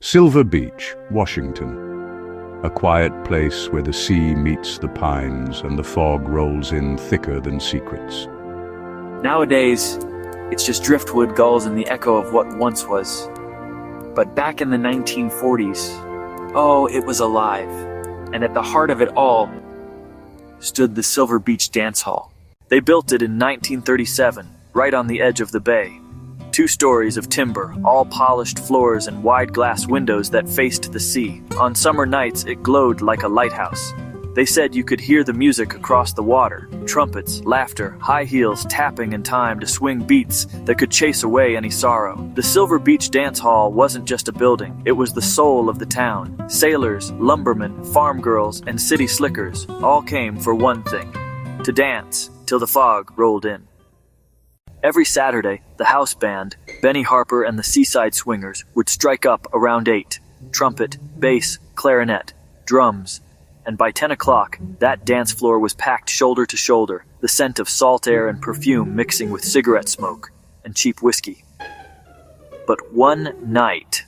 Silver Beach, Washington. A quiet place where the sea meets the pines and the fog rolls in thicker than secrets. Nowadays, it's just driftwood, gulls, and the echo of what once was. But back in the 1940s, oh, it was alive. And at the heart of it all stood the Silver Beach Dance Hall. They built it in 1937, right on the edge of the bay. 2 stories of timber, all polished floors and wide glass windows that faced the sea. On summer nights, it glowed like a lighthouse. They said you could hear the music across the water. Trumpets, laughter, high heels tapping in time to swing beats that could chase away any sorrow. The Silver Beach Dance Hall wasn't just a building, it was the soul of the town. Sailors, lumbermen, farm girls, and city slickers all came for one thing: to dance till the fog rolled in. Every Saturday, the house band, Benny Harper and the Seaside Swingers, would strike up around 8. Trumpet, bass, clarinet, drums. And by 10 o'clock, that dance floor was packed shoulder to shoulder, the scent of salt air and perfume mixing with cigarette smoke and cheap whiskey. But one night,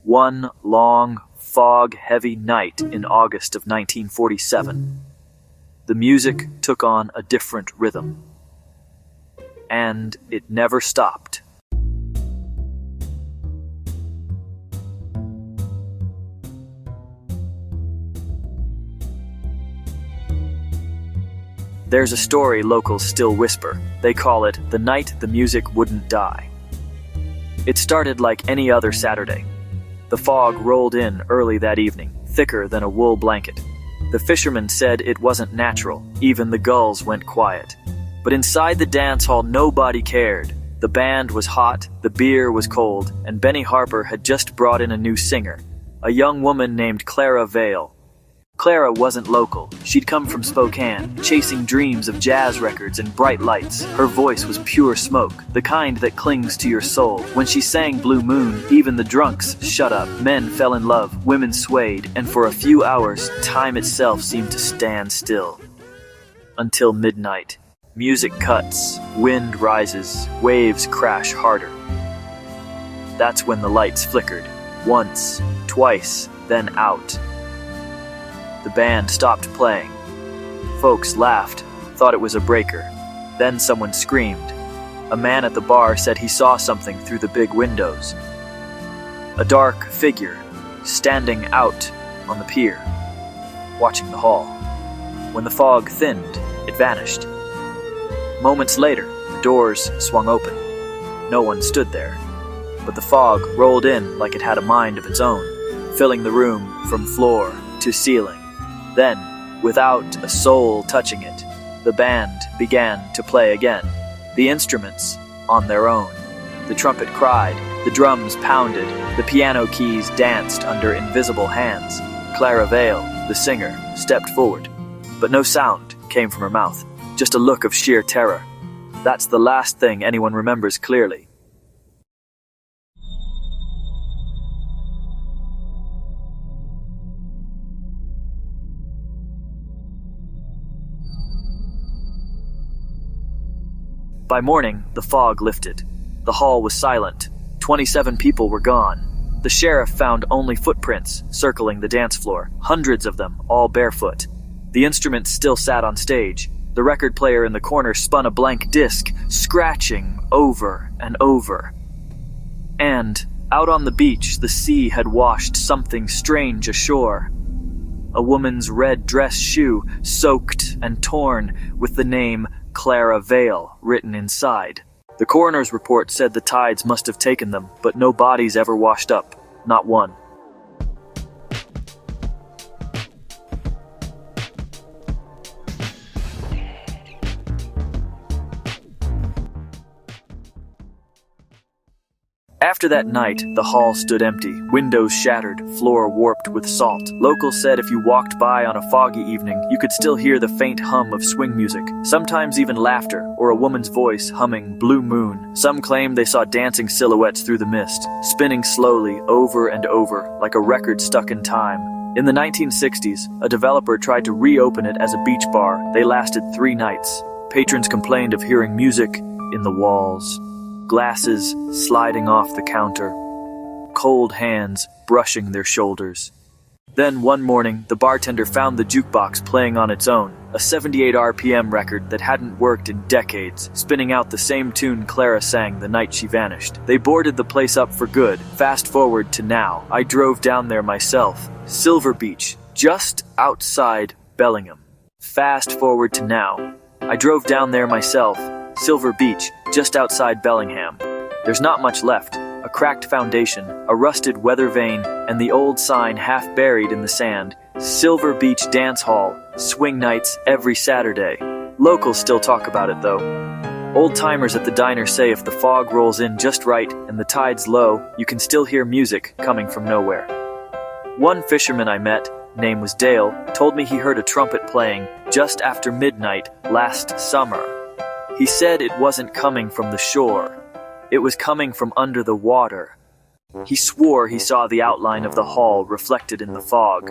one long, fog-heavy night in August of 1947, the music took on a different rhythm. And it never stopped. There's a story locals still whisper. They call it the night the music wouldn't die. It started like any other Saturday. The fog rolled in early that evening, thicker than a wool blanket. The fishermen said it wasn't natural. Even the gulls went quiet. But inside the dance hall, nobody cared. The band was hot, the beer was cold, and Benny Harper had just brought in a new singer, a young woman named Clara Vale. Clara wasn't local. She'd come from Spokane, chasing dreams of jazz records and bright lights. Her voice was pure smoke, the kind that clings to your soul. When she sang Blue Moon, even the drunks shut up. Men fell in love, women swayed, and for a few hours, time itself seemed to stand still. Until midnight. Music cuts, wind rises, waves crash harder. That's when the lights flickered. Once, twice, then out. The band stopped playing. Folks laughed, thought it was a breaker. Then someone screamed. A man at the bar said he saw something through the big windows. A dark figure, standing out on the pier, watching the hall. When the fog thinned, it vanished. Moments later, the doors swung open. No one stood there, but the fog rolled in like it had a mind of its own, filling the room from floor to ceiling. Then, without a soul touching it, the band began to play again, the instruments on their own. The trumpet cried, the drums pounded, the piano keys danced under invisible hands. Clara Vale, the singer, stepped forward, but no sound came from her mouth. Just a look of sheer terror. That's the last thing anyone remembers clearly. By morning, the fog lifted. The hall was silent. 27 people were gone. The sheriff found only footprints circling the dance floor, hundreds of them, all barefoot. The instruments still sat on stage. The record player in the corner spun a blank disc, scratching over and over. And, out on the beach, the sea had washed something strange ashore. A woman's red dress shoe, soaked and torn, with the name Clara Vale written inside. The coroner's report said the tides must have taken them, but no bodies ever washed up, not one. After that night, the hall stood empty, windows shattered, floor warped with salt. Locals said if you walked by on a foggy evening, you could still hear the faint hum of swing music, sometimes even laughter, or a woman's voice humming Blue Moon. Some claimed they saw dancing silhouettes through the mist, spinning slowly over and over, like a record stuck in time. In the 1960s, a developer tried to reopen it as a beach bar. They lasted 3 nights. Patrons complained of hearing music in the walls, glasses sliding off the counter, cold hands brushing their shoulders. Then one morning, the bartender found the jukebox playing on its own, a 78 RPM record that hadn't worked in decades, spinning out the same tune Clara sang the night she vanished. They boarded the place up for good. Fast forward to now. I drove down there myself. Silver Beach, just outside Bellingham. Fast forward to now. I drove down there myself. Silver Beach, just outside Bellingham. There's not much left. A cracked foundation, a rusted weather vane, and the old sign half buried in the sand. Silver Beach Dance Hall, swing nights every Saturday. Locals still talk about it though. Old-timers at the diner say if the fog rolls in just right and the tide's low, you can still hear music coming from nowhere. One fisherman I met, name was Dale, told me he heard a trumpet playing just after midnight last summer. He said it wasn't coming from the shore. It was coming from under the water. He swore he saw the outline of the hall reflected in the fog.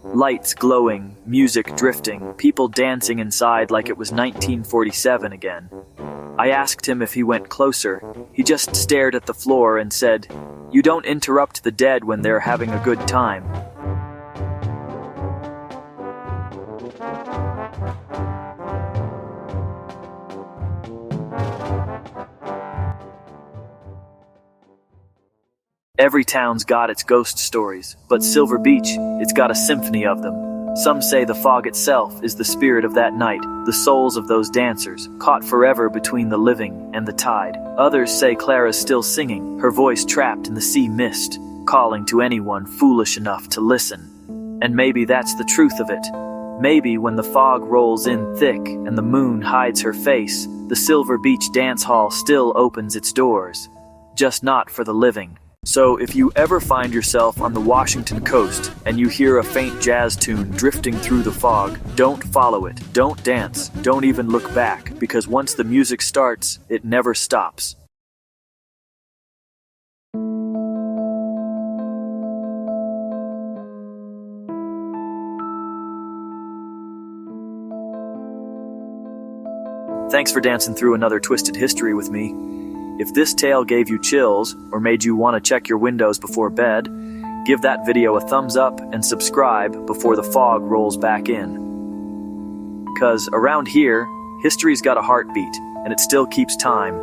Lights glowing, music drifting, people dancing inside like it was 1947 again. I asked him if he went closer. He just stared at the floor and said, "You don't interrupt the dead when they're having a good time." Every town's got its ghost stories, but Silver Beach, it's got a symphony of them. Some say the fog itself is the spirit of that night, the souls of those dancers, caught forever between the living and the tide. Others say Clara's still singing, her voice trapped in the sea mist, calling to anyone foolish enough to listen. And maybe that's the truth of it. Maybe when the fog rolls in thick and the moon hides her face, the Silver Beach Dance Hall still opens its doors. Just not for the living. So if you ever find yourself on the Washington coast and you hear a faint jazz tune drifting through the fog, don't follow it, don't dance, don't even look back, because once the music starts, it never stops. Thanks for dancing through another twisted history with me. If this tale gave you chills or made you want to check your windows before bed, give that video a thumbs up and subscribe before the fog rolls back in. 'Cause around here, history's got a heartbeat, and it still keeps time.